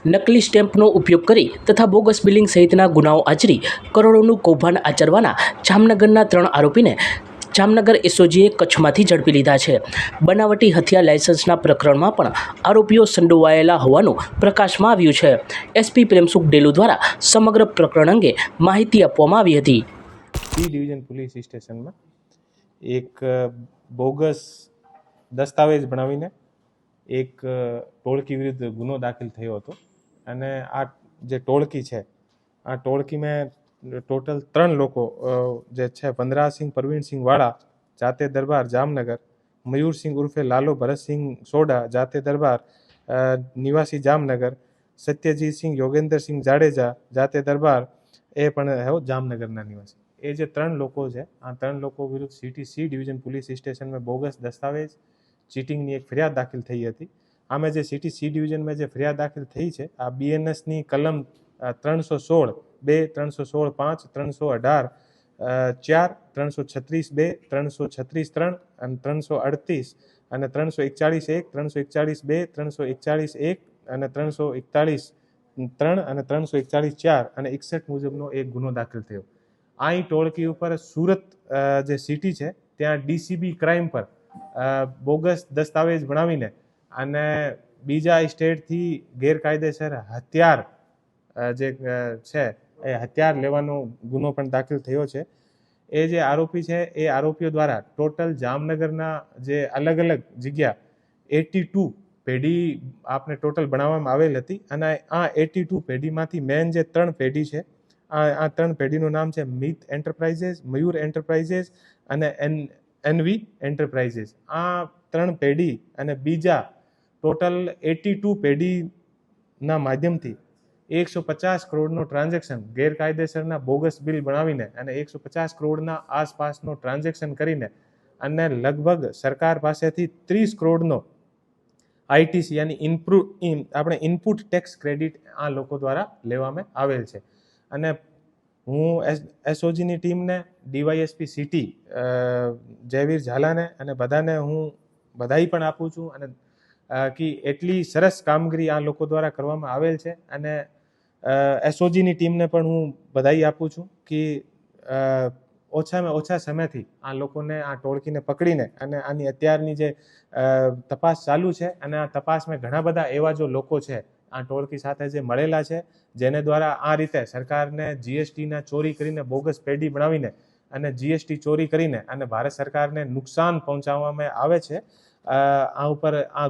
નકલી સ્ટેમ્પનો ઉપયોગ કરી તથા બોગસ બિલિંગ સહિતના ગુનાઓ આચરી કરોડોનું કૌભાંડ આચરવાના જામનગરના 3 આરોપીને જામનગર એસઓજીએ કચ્છમાંથી ઝડપી લીધા છે. બનાવટી હથિયાર લાયસન્સના પ્રકરણમાં પણ આરોપીઓ સંડોવાયેલા હોવાનું પ્રકાશમાં આવ્યું છે. એસપી પ્રેમસુખ ડેલુ દ્વારા સમગ્ર પ્રકરણ અંગે માહિતી આપવામાં આવી હતી. સી ડિવિઝન પોલીસ સ્ટેશનમાં એક બોગસ દસ્તાવેજ બનાવીને એક ટોળકી વિરુદ્ધ ગુનો દાખલ થયો હતો અને આ જે ટોળકી છે આ ટોળકીમાં ટોટલ 3 લોકો જે છે વનરાજસિંહ પરવીનસિંહ વાળા જાતે દરબાર જામનગર, મયુરસિંહ ઉર્ફે લાલો ભરતસિંહ સોડા જાતે દરબાર નિવાસી જામનગર, સત્યજીતસિંહ યોગેન્દ્રસિંહ જાડેજા જાતે દરબાર એ પણ જામનગરના નિવાસી. એ જે 3 લોકો છે આ 3 લોકો વિરુદ્ધ સી ડિવિઝન પોલીસ સ્ટેશનમાં બોગસ દસ્તાવેજ ચીટિંગની એક ફરિયાદ દાખલ થઈ હતી. આમાં જે સી ડિવિઝનમાં જે ફરિયાદ દાખલ થઈ છે આ બીએનએસની કલમ 316 2, 316 5, 318 4, 336 2, 336 3 અને 338 અને 341 1, 341 2, 341 1 અને 341 3 અને 341 4 અને 61 મુજબનો એક ગુનો દાખલ થયો. આ ટોળકી ઉપર સુરત જે સિટી છે ત્યાં ડીસીબી ક્રાઇમ પર બોગસ દસ્તાવેજ બનાવીને અને બીજા સ્ટેટથી ગેરકાયદેસર હથિયાર જે છે એ હથિયાર લેવાનો ગુનો પણ દાખલ થયો છે. એ જે આરોપી છે એ આરોપીઓ દ્વારા ટોટલ જામનગરના જે અલગ અલગ જગ્યા 82 પેઢી આપને ટોટલ બનાવવામાં આવેલ હતી અને આ 82 પેઢીમાંથી મેન જે 3 પેઢી છે આ 3 પેઢીનું નામ છે મિત એન્ટરપ્રાઇઝીસ, મયુર એન્ટરપ્રાઇઝીસ અને એનવી એન્ટરપ્રાઇઝીસ. આ 3 પેઢી અને બીજા ટોટલ 82 પેઢીના માધ્યમથી 150 કરોડનો ટ્રાન્ઝેક્શન ગેરકાયદેસરના બોગસ બિલ બનાવીને અને 150 કરોડના આસપાસનો ટ્રાન્ઝેક્શન કરીને અને લગભગ સરકાર પાસેથી 30 કરોડનો આઈટીસી યાની આપણે ઇનપુટ ટેક્સ ક્રેડિટ આ લોકો દ્વારા લેવામાં આવેલ છે. અને હું એસઓજીની ટીમને ડીવાયએસપી સિટી જયવીર ઝાલાને અને બધાને હું બધાઈ પણ આપું છું અને કે એટલી સરસ કામગીરી આ લોકો દ્વારા કરવામાં આવેલ છે અને એસઓજીની ટીમને પણ હું બધાઈ આપું છું કે ઓછામાં ઓછા સમયથી આ લોકોને આ ટોળકીને પકડીને અને આની અત્યારની જે તપાસ ચાલુ છે અને આ તપાસમાં ઘણા બધા એવા જો લોકો છે આ ટોળકી સાથે જે મળેલા છે જેને દ્વારા આ રીતે સરકારને જીએસટીના ચોરી કરીને બોગસ પેઢી બનાવીને અને જીએસટી ચોરી કરીને અને ભારત સરકારને નુકસાન પહોંચાડવામાં આવે છે. આ ઉપર આ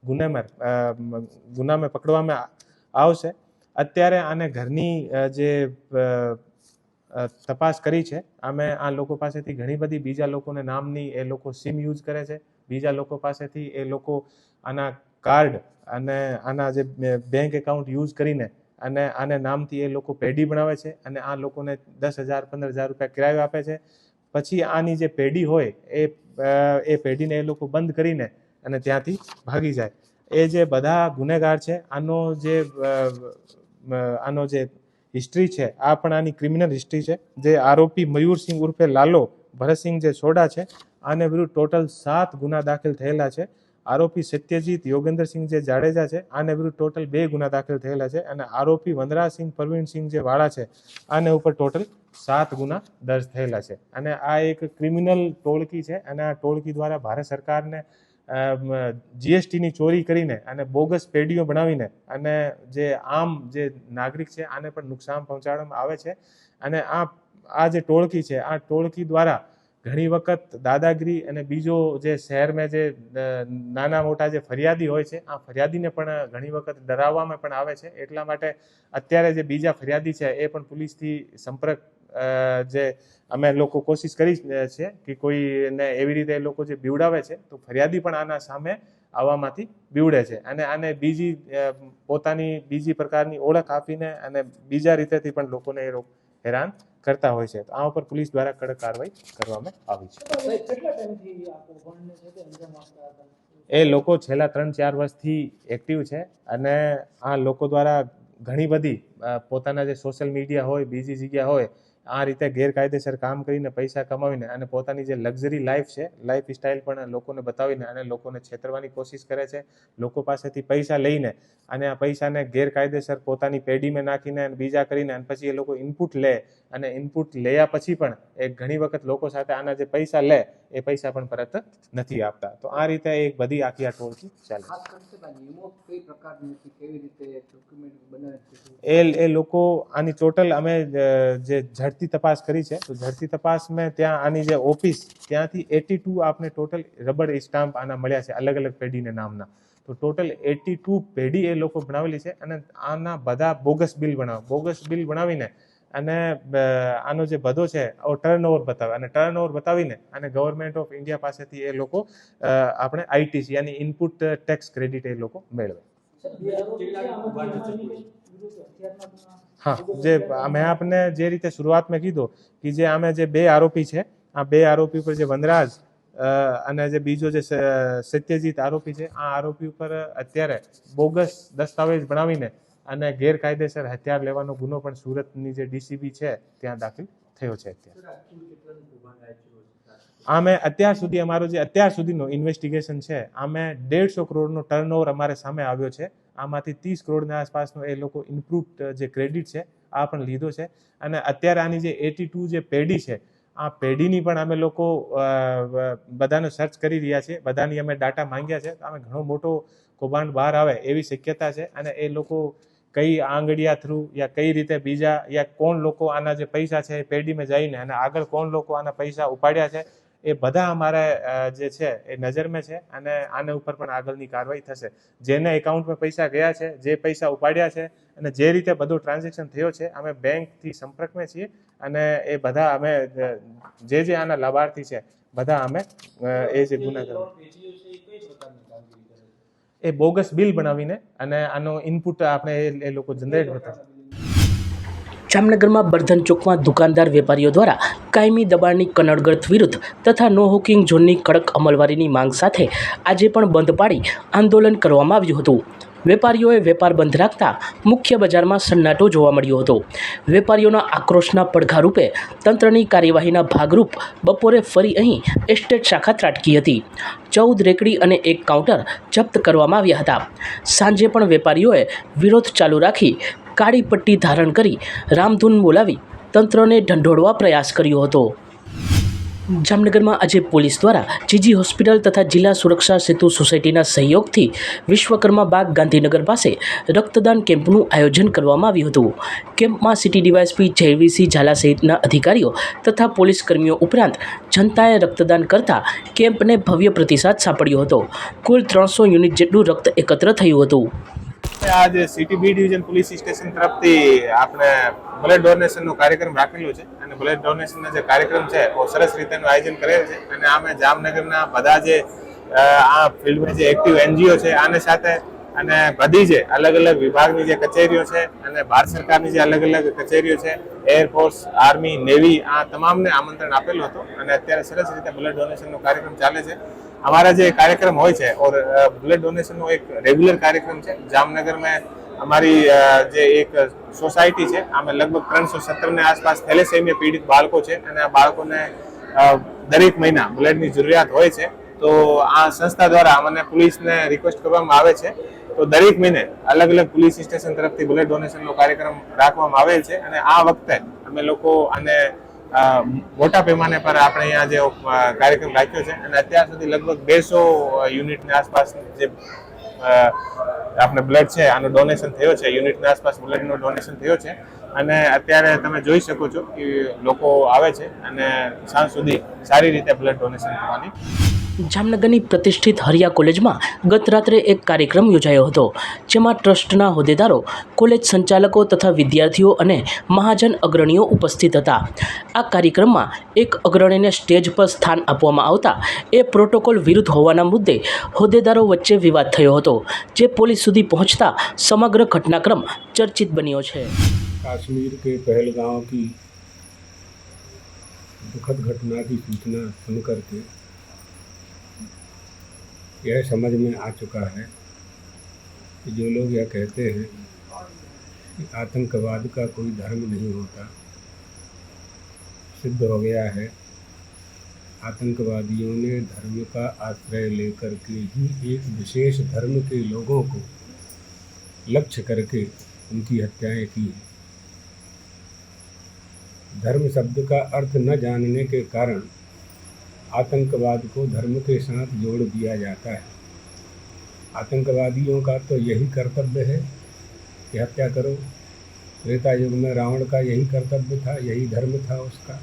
ગુનામાં પકડવામાં આવશે. અત્યારે આને ઘરની જે તપાસ કરી છે અમે આ લોકો પાસેથી ઘણી બધી બીજા લોકોને નામની એ લોકો સિમ યુઝ કરે છે. બીજા લોકો પાસેથી એ લોકો આના કાર્ડ અને આના જે બેંક એકાઉન્ટ યુઝ કરીને અને આને નામથી એ લોકો પેઢી બનાવે છે અને આ લોકોને 10,000 15,000 રૂપિયા કિરાયો આપે છે. પછી આની જે પેઢી હોય એ પેઢીને એ લોકો બંધ કરીને અને ત્યાંથી ભાગી જાય. એ જે બધા ગુનેગાર છે આનો જે હિસ્ટ્રી છે આ પણ આની ક્રિમિનલ હિસ્ટ્રી છે. જે આરોપી મયુરસિંહ ઉર્ફે લાલો ભરતસિંહ જે સોડા છે આને વિરુદ્ધ ટોટલ 7 ગુના દાખલ થયેલા છે. આરોપી સત્યજીત યોગેન્દ્રસિંહ જે જાડેજા છે આને વિરુદ્ધ ટોટલ 2 ગુના દાખલ થયેલા છે અને આરોપી વનરાજસિંહ પરવીનસિંહ જે વાળા છે આને ઉપર ટોટલ 7 ગુના દર્જ થયેલા છે. અને આ એક ક્રિમિનલ ટોળકી છે અને આ ટોળકી દ્વારા ભારત સરકારને જીએસટીની ચોરી કરીને અને બોગસ પેઢીઓ બનાવીને અને જે આમ જે નાગરિક છે આને પણ નુકસાન પહોંચાડવામાં આવે છે. અને આ જે ટોળકી છે આ ટોળકી દ્વારા ઘણી વખત દાદાગીરી અને બીજો જે શહેરમાં જે નાના મોટા જે ફરિયાદી હોય છે આ ફરિયાદીને પણ ઘણી વખત ડરાવવામાં પણ આવે છે. એટલા માટે અત્યારે જે બીજા ફરિયાદી છે એ પણ પોલીસથી સંપર્ક જે અમે લોકો કોશિશ કરી છે કે કોઈને એવી રીતે એ લોકો જે બીવડાવે છે તો ફરિયાદી પણ આના સામે આવવામાંથી બીવડે છે અને આને બીજી પોતાની બીજી પ્રકારની ઓળખ આપીને અને બીજા રીતેથી પણ લોકોને એ હેરાન કરતા હોય છે. તો આ ઉપર પોલીસ દ્વારા કડક કાર્યવાહી કરવામાં આવી છે. એ લોકો છેલ્લા 3-4 વર્ષથી એક્ટિવ છે અને આ લોકો દ્વારા ઘણી બધી પોતાના જે સોશિયલ મીડિયા હોય બીજી જગ્યા હોય આ રીતે ગેરકાયદેસર કામ કરીને પૈસા કમાવીને અને પોતાની જે લક્ઝરી લાઈફ છે, લાઈફ સ્ટાઇલ પણ લોકોને બતાવીને અને લોકોને છેતરવાની કોશિશ કરે છે. લોકો પાસેથી પૈસા લઈને અને આ પૈસાને ગેરકાયદેસર પોતાની પેઢીમાં નાખીને અને બીજા કરીને અને પછી એ લોકો ઇનપુટ લે અને ઇનપુટ લેયા પછી પણ એ ઘણી વખત લોકો સાથે આના જે પૈસા લે એ પૈસા પણ પરત નથી આપતા. તો આ રીતે એક બધી આખી આ ટોળકી ચાલે એ લોકો આની ટોટલ અમે જે ઝડપી તપાસ કરી છે તો ઝડપી તપાસમાં ત્યાં આની જે ઓફિસ ત્યાંથી 82 આપને ટોટલ રબર સ્ટામ્પ આના મળ્યા છે અલગ અલગ પેઢીના નામના. તો ટોટલ 82 પેઢી એ લોકો બનાવેલી છે અને આના બધા બોગસ બિલ બનાવીને અને આનો જે બધો છે ટર્નઓવર બતાવે અને ટર્નઓવર બતાવીને અને ગવર્મેન્ટ ઓફ ઇન્ડિયા પાસેથી એ લોકો આપણે આઈટીસી યાની ઇનપુટ ટેક્સ ક્રેડિટ એ લોકો મેળવે. હા, જે મેં આપને જે રીતે શરૂઆતમાં કીધું કે જે આમે જે 2 આરોપી છે, આ 2 આરોપી પર જે વનરાજ અને જે બીજો જે સત્યજીત આરોપી છે, આ આરોપી ઉપર અત્યારે બોગસ દસ્તાવેજ બનાવીને અને ગેરકાયદેસર હથિયાર લેવાનો ગુનો પણ સુરતની જે ડીસીબી છે ત્યાં દાખલ થયો છે. આમે અત્યાર સુધી અમારો જે અત્યાર સુધીનો ઇન્વેસ્ટિગેશન છે આમે 150 કરોડનો ટર્નઓવર અમારે સામે આવ્યો છે. આમાંથી 30 કરોડના આસપાસનો એ લોકો ઇનપુટ જે ક્રેડિટ છે આ પણ લીધો છે અને અત્યારે આની જે 82 જે પેઢી છે આ પેઢીની પણ અમે લોકો બધાનો સર્ચ કરી રહ્યા છીએ. બધાની અમે ડાટા માંગ્યા છે. અમે ઘણો મોટો કૌભાંડ બહાર આવે એવી શક્યતા છે અને એ લોકો કઈ આંગળીયા થ્રુ યા કઈ રીતે બીજા યા કોણ લોકો આના જે પૈસા છે એ પેઢીમાં જઈને અને આગળ કોણ લોકો આના પૈસા ઉપાડ્યા છે એ બધા અમારે જે છે એ નજરમાં છે અને આના ઉપર પણ આગળની કાર્યવાહી થશે. જેને એકાઉન્ટમાં પૈસા ગયા છે, જે પૈસા ઉપાડ્યા છે અને જે રીતે બધું ટ્રાન્ઝેક્શન થયો છે અમે બેંકથી સંપર્કમાં છીએ અને એ બધા અમે જે આના લાભાર્થી છે બધા અમે એ જે ગુનાગાર એ બોગસ બિલ બનાવીને અને આનો ઇનપુટ આપણે એ લોકો જનરેટ કરતા. જામનગરમાં બર્ધન ચોકમાં દુકાનદાર વેપારીઓ દ્વારા કાયમી દબાણની કનડગત વિરુદ્ધ તથા નો હોકિંગ ઝોનની કડક અમલવારીની માંગ સાથે આજે પણ બંધ પાડી આંદોલન કરવામાં આવ્યું હતું. વેપારીઓએ વેપાર બંધ રાખતા મુખ્ય બજારમાં સન્નાટો જોવા મળ્યો હતો. વેપારીઓના આક્રોશના પડઘારૂપે તંત્રની કાર્યવાહીના ભાગરૂપ બપોરે ફરી અહીં એસ્ટેટ શાખા ત્રાટકી હતી. 14 રેકડી અને 1 કાઉન્ટર જપ્ત કરવામાં આવ્યા હતા. સાંજે પણ વેપારીઓએ વિરોધ ચાલુ રાખી કાળી પટ્ટી ધારણ કરી રામધૂન બોલાવી તંત્રને ઢંઢોળવા પ્રયાસ કર્યો હતો. જામનગરમાં આજે પોલીસ દ્વારા જીજી હોસ્પિટલ તથા જિલ્લા સુરક્ષા સેતુ સોસાયટીના સહયોગથી વિશ્વકર્મા બાગ ગાંધીનગર પાસે રક્તદાન કેમ્પનું આયોજન કરવામાં આવ્યું હતું. કેમ્પમાં સિટી ડીવાયએસપી જયવીરસિંહ ઝાલા સહિતના અધિકારીઓ તથા પોલીસ કર્મીઓ ઉપરાંત જનતાએ રક્તદાન કરતા કેમ્પને ભવ્ય પ્રતિસાદ સાંપડ્યો હતો. કુલ 300 યુનિટ જેટલું રક્ત એકત્ર થયું હતું. आज city b division police station तरफથી આપણે બ્લડ ડોનેશનનો કાર્યક્રમ રાખેલો છે અને બ્લડ ડોનેશનનો જે કાર્યક્રમ છે એ સરસ રીતેનું આયોજન કરેલ છે અને આમે જામનગરના બધા જે આ ફિલ્ડમાં જે એક્ટિવ એનજીઓ છે આને સાથે અને બધી જે અલગ અલગ વિભાગની જે કચેરીઓ છે અને ભારત સરકારની જે અલગ અલગ કચેરીઓ છે, એરફોર્સ, આર્મી, નેવી, આ તમામને આમંત્રણ આપેલું હતું અને અત્યારે સરસ રીતે બ્લડ ડોનેશનનો કાર્યક્રમ ચાલે છે. हमारा जो कार्यक्रम हो और ब्लड डोनेशन नो एक रेगुलर कार्यक्रम है. जामनगर में हमारी जो एक सोसायटी है आमें लगभग 370 ने आसपास थैलेसेमिया पीड़ित बाळको है અને આ બાળકોને દરેક મહિના બ્લડની જરૂરિયાત હોય છે. તો આ સંસ્થા દ્વારા અમને પોલીસને રિક્વેસ્ટ કરવામાં આવે છે તો દરેક મહિને અલગ અલગ પોલીસ સ્ટેશન તરફથી બ્લડ ડોનેશનનો કાર્યક્રમ રાખવામાં આવેલ છે અને આ વખતે અમે લોકો આને મોટા पैमाने पर આપણે અહીંયા જે કાર્યક્રમ રાખ્યો છે અને અત્યાર સુધી લગભગ 200 યુનિટની આસપાસ જે આપણે બ્લડ છે આનો ડોનેશન થયો છે. યુનિટની આસપાસ બ્લડનો ડોનેશન થયો છે અને અત્યારે તમે જોઈ શકો છો કે લોકો આવે છે અને સાંજ સુધી સારી રીતે બ્લડ ડોનેશન કરવાની. જામનગરની પ્રતિષ્ઠિત હરિયા કોલેજમાં ગત રાત્રે એક કાર્યક્રમ યોજાયો હતો, જેમાં ટ્રસ્ટના હોદ્દેદારો, કોલેજ સંચાલકો તથા વિદ્યાર્થીઓ અને મહાજન અગ્રણીઓ ઉપસ્થિત હતા. આ કાર્યક્રમમાં એક અગ્રણીને સ્ટેજ પર સ્થાન આપવામાં આવતા એ પ્રોટોકોલ વિરુદ્ધ હોવાના મુદ્દે હોદ્દેદારો વચ્ચે વિવાદ થયો હતો, જે પોલીસ સુધી પહોંચતા સમગ્ર ઘટનાક્રમ ચર્ચિત બન્યો છે. कश्मीर के पहलगांव की दुखद घटना की सूचना सुनकर के यह समझ में आ चुका है कि जो लोग यह कहते हैं कि आतंकवाद का कोई धर्म नहीं होता, सिद्ध हो गया है। आतंकवादियों ने धर्म का आश्रय लेकर के ही एक विशेष धर्म के लोगों को लक्ष्य करके उनकी हत्याएं की हैं। धर्म शब्द का अर्थ न जानने के कारण आतंकवाद को धर्म के साथ जोड़ दिया जाता है। आतंकवादियों का तो यही कर्तव्य है कि हत्या करो। त्रेता युग में रावण का यही कर्तव्य था, यही धर्म था उसका।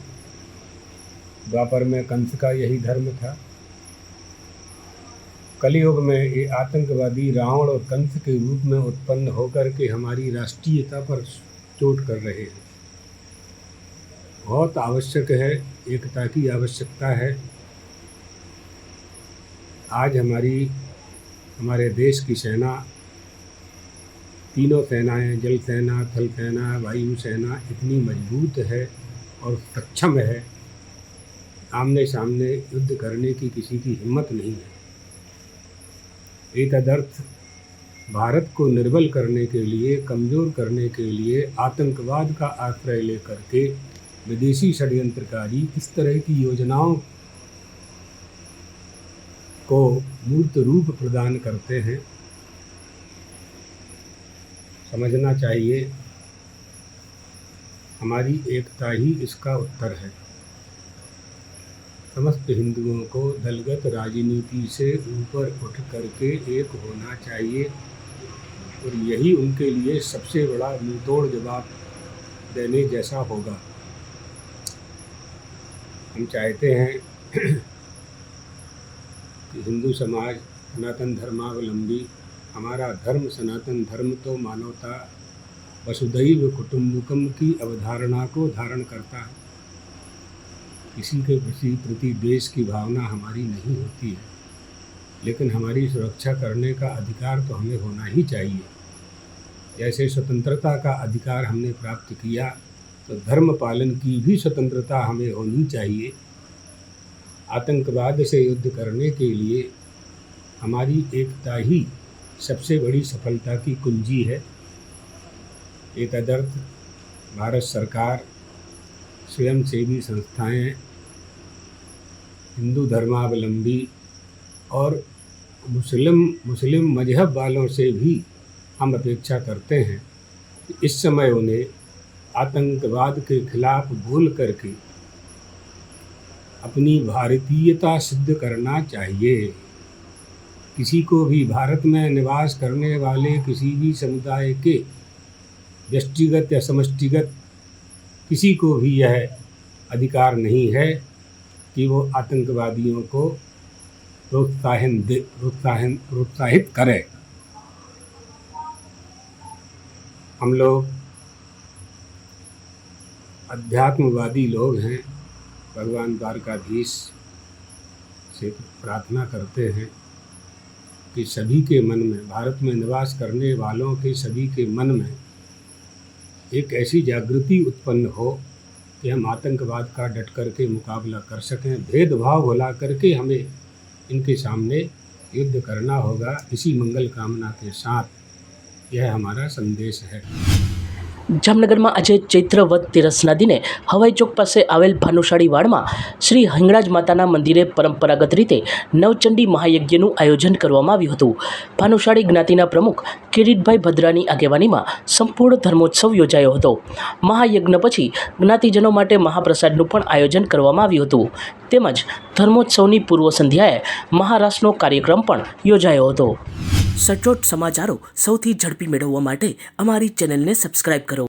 द्वापर में कंस का यही धर्म था। कलयुग में ये आतंकवादी रावण और कंस के रूप में उत्पन्न होकर के हमारी राष्ट्रीयता पर चोट कर रहे हैं। बहुत आवश्यक है, एकता की आवश्यकता है। आज हमारे देश की सेना, तीनों सेनाएं, जल सेना, थल सेना, वायु सेना इतनी मजबूत है और सक्षम है, आमने सामने युद्ध करने की किसी की हिम्मत नहीं है। एतदर्थ भारत को निर्बल करने के लिए, कमज़ोर करने के लिए आतंकवाद का आश्रय लेकर के विदेशी षड्यंत्रकारी इस तरह की योजनाओं को मूर्त रूप प्रदान करते हैं। समझना चाहिए, हमारी एकता ही इसका उत्तर है। समस्त हिंदुओं को दलगत राजनीति से ऊपर उठ करके एक होना चाहिए और यही उनके लिए सबसे बड़ा मुंहतोड़ जवाब देने जैसा होगा। हम चाहते हैं कि हिंदू समाज, सनातन धर्मावलंबी, हमारा धर्म सनातन धर्म तो मानवता, वसुधैव कुटुम्बकम की अवधारणा को धारण करता है। किसी के प्रति देश की भावना हमारी नहीं होती है, लेकिन हमारी सुरक्षा करने का अधिकार तो हमें होना ही चाहिए। जैसे स्वतंत्रता का अधिकार हमने प्राप्त किया, तो धर्म पालन की भी स्वतंत्रता हमें होनी चाहिए। आतंकवाद से युद्ध करने के लिए हमारी एकता ही सबसे बड़ी सफलता की कुंजी है। एतदर्थ भारत सरकार, स्वयंसेवी संस्थाएं, हिंदू धर्मावलंबी और मुस्लिम मजहब वालों से भी हम अपेक्षा करते हैं कि इस समय उन्हें आतंकवाद के खिलाफ बोल करके अपनी भारतीयता सिद्ध करना चाहिए। किसी को भी भारत में निवास करने वाले किसी भी समुदाय के व्यष्टिगत या समष्टिगत किसी को भी यह अधिकार नहीं है कि वो आतंकवादियों को प्रोत्साहित करे। हम लोग अध्यात्मवादी लोग हैं। भगवान द्वारकाधीश से प्रार्थना करते हैं कि सभी के मन में, भारत में निवास करने वालों के सभी के मन में एक ऐसी जागृति उत्पन्न हो कि हम आतंकवाद का डट करके मुकाबला कर सकें। भेदभाव भुला करके हमें इनके सामने युद्ध करना होगा। इसी मंगल कामना के साथ यह हमारा संदेश है। જામનગરમાં આજે ચૈત્ર વદ તેરસના દિને હવાઈ ચોક પાસે આવેલ ભાનુશાળી વાડમાં શ્રી હિંગળાજ માતાના મંદિરે પરંપરાગત રીતે નવચંડી મહાયજ્ઞનું આયોજન કરવામાં આવ્યું હતું. ભાનુશાળી જ્ઞાતિના પ્રમુખ કિરીટભાઈ ભદ્રાની આગેવાનીમાં સંપૂર્ણ ધર્મોત્સવ યોજાયો હતો. મહાયજ્ઞ પછી જ્ઞાતિજનો માટે મહાપ્રસાદનું પણ આયોજન કરવામાં આવ્યું હતું. તેમજ ધર્મોત્સવની પૂર્વ સંધ્યાએ મહારાસનો કાર્યક્રમ પણ યોજાયો હતો. સચોટ સમાચારો સૌથી ઝડપી મેળવવા માટે અમારી ચેનલને સબસ્ક્રાઇબ કરો.